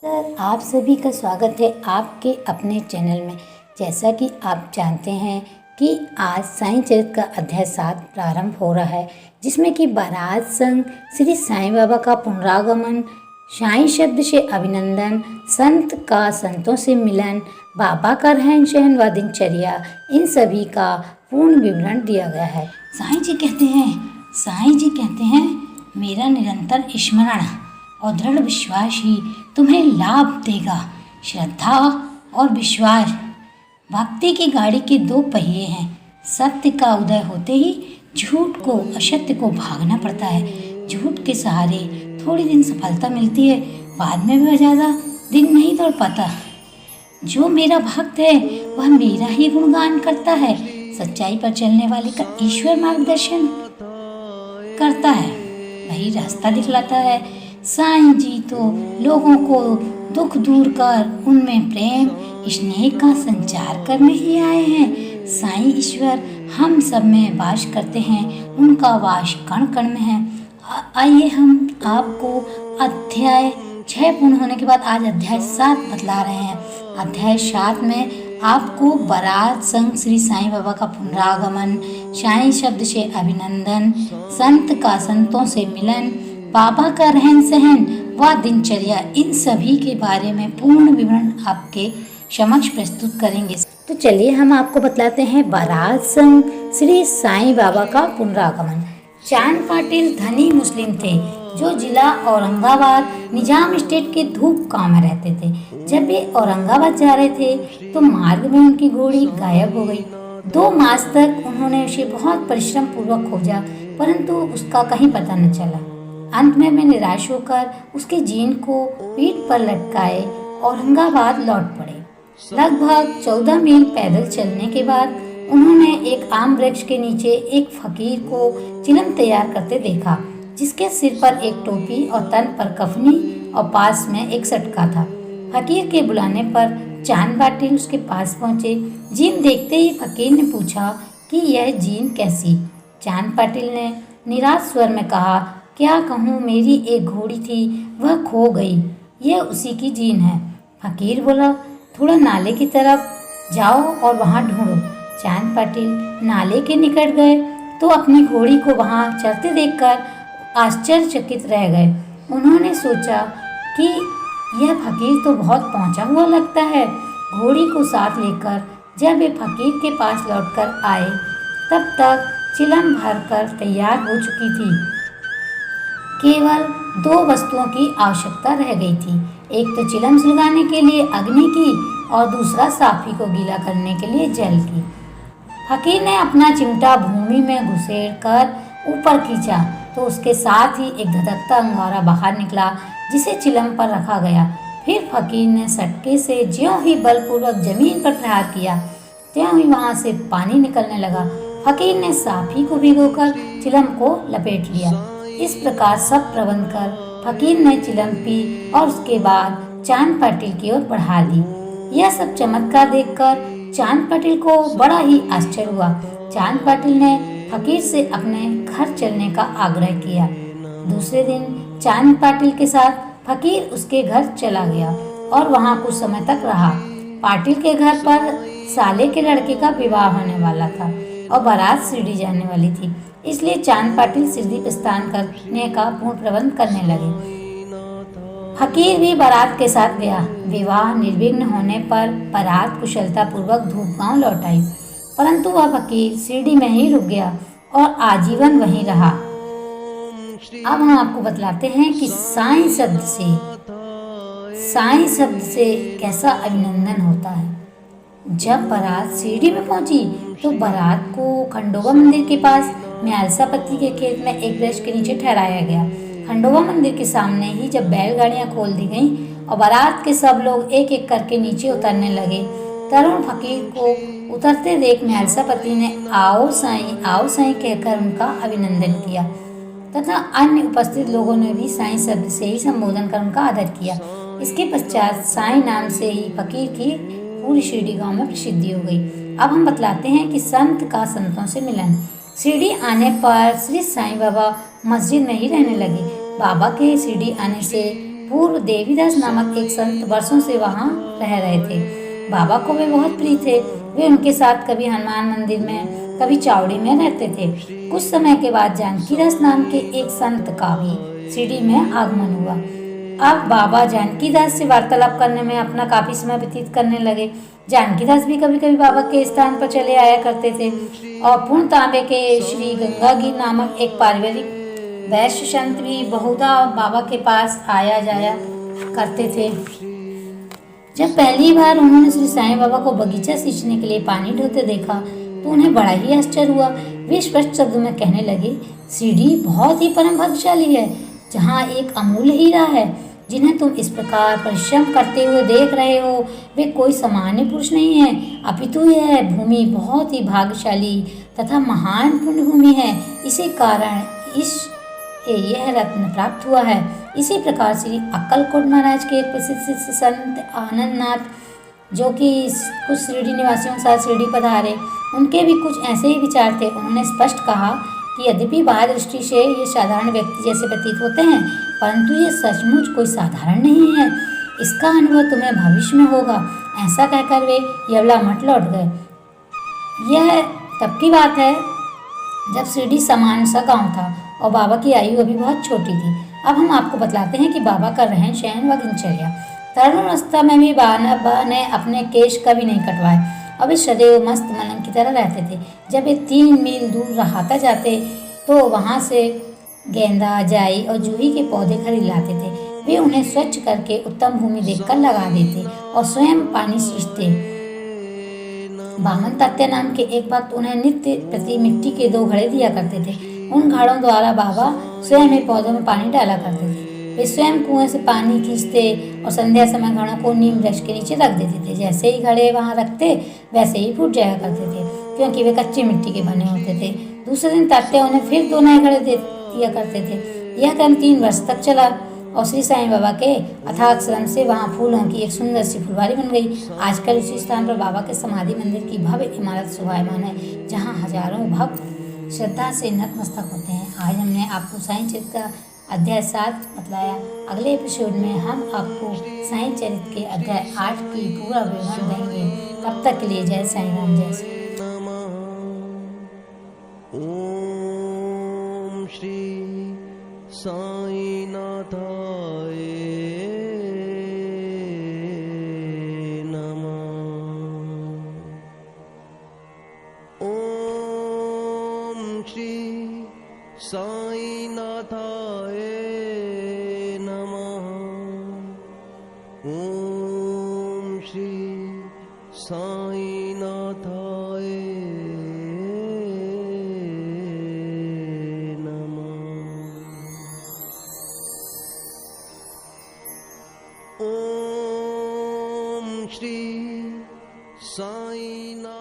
आप सभी का स्वागत है आपके अपने चैनल में। जैसा कि आप जानते हैं कि आज साईं चरित का अध्याय 7 प्रारंभ हो रहा है, जिसमें कि बारात संग श्री साईं बाबा का पुनरागमन, साईं शब्द से अभिनंदन, संत का संतों से मिलन, बाबा का रहन सहन व दिनचर्या, इन सभी का पूर्ण विवरण दिया गया है। साईं जी कहते हैं मेरा निरंतर स्मरण और दृढ़ विश्वास ही तुम्हें लाभ देगा। श्रद्धा और विश्वास भक्ति की गाड़ी के दो पहिए हैं। सत्य का उदय होते ही झूठ को, असत्य को भागना पड़ता है। झूठ के सहारे थोड़ी दिन सफलता मिलती है, बाद में वह ज़्यादा दिन नहीं दौड़ पाता। जो मेरा भक्त है वह मेरा ही गुणगान करता है। सच्चाई पर चलने वाले का ईश्वर मार्गदर्शन करता है, वही रास्ता दिखलाता है। साईं जी तो लोगों को दुख दूर कर उनमें प्रेम स्नेह का संचार करने ही आए हैं। साईं ईश्वर हम सब में वास करते हैं, उनका वास कण कण में है। आइए हम आपको अध्याय 6 पूर्ण होने के बाद आज अध्याय 7 बतला रहे हैं। अध्याय 7 में आपको बारात संग श्री साईं बाबा का पुनरागमन, साईं शब्द से अभिनंदन, संत का संतों से मिलन, बाबा का रहन सहन व दिनचर्या, इन सभी के बारे में पूर्ण विवरण आपके समक्ष प्रस्तुत करेंगे। तो चलिए हम आपको बतलाते हैं बारात संग श्री साईं बाबा का पुनरागमन। चांद पाटिल धनी मुस्लिम थे जो जिला औरंगाबाद निजाम स्टेट के धूप गांव में रहते थे। जब वे औरंगाबाद जा रहे थे तो मार्ग में उनकी घोड़ी गायब हो गई। 2 मास तक उन्होंने उसे बहुत परिश्रम पूर्वक खोजा, परंतु उसका कहीं पता न चला। अंत में वे निराश होकर उसके जीन को पीठ पर लटकाए औरंगाबाद लौट पड़े। लगभग 14 मील पैदल चलने के बाद उन्होंने एक आम वृक्ष के नीचे एक फकीर को चिलम तैयार करते देखा, जिसके सिर पर एक टोपी और तन पर कफनी और पास में एक सटका था। फकीर के बुलाने पर चांद पाटिल उसके पास पहुंचे। जीन देखते ही फकीर ने पूछा कि यह जीन कैसी? चांद पाटिल ने निराश स्वर में कहा, क्या कहूँ, मेरी एक घोड़ी थी, वह खो गई, यह उसी की जीन है। फकीर बोला, थोड़ा नाले की तरफ जाओ और वहाँ ढूंढो। चांद पाटिल नाले के निकट गए तो अपनी घोड़ी को वहाँ चरते देखकर आश्चर्यचकित रह गए। उन्होंने सोचा कि यह फकीर तो बहुत पहुँचा हुआ लगता है। घोड़ी को साथ लेकर जब वे फकीर के पास लौटकर आए तब तक चिलम भरकर तैयार हो चुकी थी। केवल 2 वस्तुओं की आवश्यकता रह गई थी। एक तो चिलम सुलगाने के लिए अग्नि की और दूसरा साफी को गीला करने के लिए जल की। फकीर ने अपना चिमटा भूमि में घुसेड़ कर ऊपर खींचा तो उसके साथ ही एक धधकता अंगारा बाहर निकला, जिसे चिलम पर रखा गया। फिर फकीर ने सटके से ज्यों ही बलपूर्वक जमीन पर प्रहार किया, त्यों ही वहां से पानी निकलने लगा। फकीर ने साफी को भिगोकर चिलम को लपेट लिया। इस प्रकार सब प्रबंध कर फकीर ने चिलम पी और उसके बाद चांद पाटिल की ओर बढ़ा दी। यह सब चमत्कार देखकर चांद पाटिल को बड़ा ही आश्चर्य हुआ। चांद पाटिल ने फकीर से अपने घर चलने का आग्रह किया। दूसरे दिन चांद पाटिल के साथ फकीर उसके घर चला गया और वहां कुछ समय तक रहा। पाटिल के घर पर साले के लड़के का विवाह होने वाला था और बारात शिरडी जाने वाली थी, इसलिए चांद पाटिल शिरडी प्रस्थान करने का पूर्ण प्रबंध करने लगे। फकीर भी बारात के साथ गया। विवाह निर्विघ्न होने पर बारात कुशलता पूर्वक धूपगांव लौट आई, परंतु वह फकीर शिरडी में ही रुक गया और आजीवन वहीं रहा। अब हम आपको बतलाते हैं कि साईं शब्द से कैसा अभिनंदन होता है। जब बारात शिरडी में पहुंची तो बारात को खंडोबा मंदिर के पास म्यालसापति के खेत में एक वृक्ष के नीचे ठहराया गया। खंडोबा मंदिर के सामने ही जब बैलगाड़ियां खोल दी गईं और बारात के सब लोग एक एक करके नीचे उतरने लगे, तरुण फकीर को उतरते देख म्यालसापति ने आओ साईं कहकर उनका अभिनंदन किया तथा अन्य उपस्थित लोगों ने भी साईं शब्द से ही संबोधन कर उनका आदर किया। इसके पश्चात साईं नाम से ही फकीर की पूरी शिरडी गांव में प्रसिद्धि हो गई। अब हम बतलाते हैं कि संत का संतों से मिलन। शिरडी आने पर श्री साईं बाबा मस्जिद में ही रहने लगे। बाबा के शिरडी आने से पूर्व देवीदास नामक एक संत वर्षों से वहाँ रह रहे थे। बाबा को वे बहुत प्रिय थे। वे उनके साथ कभी हनुमान मंदिर में, कभी चावड़ी में रहते थे। कुछ समय के बाद जानकीदास नाम के एक संत का भी शिरडी में आगमन हुआ। अब बाबा जानकीदास से वार्तालाप करने में अपना काफी समय व्यतीत करने लगे। जानकीदास भी कभी कभी बाबा के स्थान पर चले आया करते थे और पूर्ण तांबे के श्री गंगागिर नामक एक पारिवारिक वैश्य संत भी बहुधा बाबा के पास आया जाया करते थे। जब पहली बार उन्होंने श्री साईं बाबा को बगीचा सींचने के लिए पानी ढोते देखा तो उन्हें बड़ा ही आश्चर्य हुआ। वे स्पष्ट शब्दों में कहने लगे, शिरडी बहुत ही परम भाग्यशाली है, जहाँ एक अमूल्य हीरा है। जिन्हें तुम इस प्रकार परिश्रम करते हुए देख रहे हो, वे कोई सामान्य पुरुष नहीं है, अपितु यह भूमि बहुत ही भाग्यशाली तथा महान पुण्य भूमि है। इसी कारण यह रत्न प्राप्त हुआ है। इसी प्रकार श्री अक्कलकोट महाराज के एक प्रसिद्ध संत आनंदनाथ, जो कि कुछ शिरडी निवासियों के साथ शिरडी पधारे, उनके भी कुछ ऐसे ही विचार थे। उन्होंने स्पष्ट कहा कि यद्यपि बाह्य दृष्टि से ये साधारण व्यक्ति जैसे प्रतीत होते हैं, परंतु ये सचमुच कोई साधारण नहीं है। इसका अनुभव तुम्हें भविष्य में होगा। ऐसा कहकर वे यवला मठ लौट गए। यह तब की बात है जब शिरडी सामान्य सा गाँव था और बाबा की आयु अभी बहुत छोटी थी। अब हम आपको बतलाते हैं कि बाबा का रहन सहन व दिनचर्या। तरुण अवस्था में भी बाबा ने अपने केश कभी नहीं कटवाए और वे सदैव मस्त मलंग की तरह रहते थे। जब वे 3 मील दूर रहाता जाते तो वहाँ से गेंदा, जाई और जूही के पौधे खरीद लाते थे। वे उन्हें स्वच्छ करके उत्तम भूमि देखकर लगा देते और स्वयं पानी सींचते। बामन तात्या नाम के एक भक्त उन्हें नित्य प्रति मिट्टी के 2 घड़े दिया करते थे। उन घड़ों द्वारा बाबा स्वयं ही पौधों में पानी डाला करते थे। वे स्वयं कुएं से पानी खींचते और संध्या समय घड़ों को नीम वृक्ष के नीचे रख देते थे। जैसे ही घड़े वहां रखते वैसे ही फूट जाया करते थे, क्योंकि वे कच्ची मिट्टी के बने होते थे। दूसरे दिन तात्या उन्हें फिर 2 नए घड़े दे दिया करते थे। यह क्रम 3 वर्ष तक चला और श्री साईं बाबा के अथाक श्रम से वहाँ फूलों की एक सुंदर सी फुलवारी बन गई। आजकल उसी स्थान पर बाबा के समाधि मंदिर की भव्य इमारत शोभायमान है, जहाँ हजारों भक्त श्रद्धा से नतमस्तक होते हैं। आज हमने आपको साईं चरित का अध्याय 7 बतलाया। अगले एपिसोड में हम आपको साईं चरित के अध्याय 8 की पूरा विवरण देंगे। तब तक के लिए जय साईं राम, जय साईं। ओम श्री साईं नाथाय नमः। ओम श्री साईं नाथाय नमः। ओम श्री साईं नाथाय ओम श्री साईं।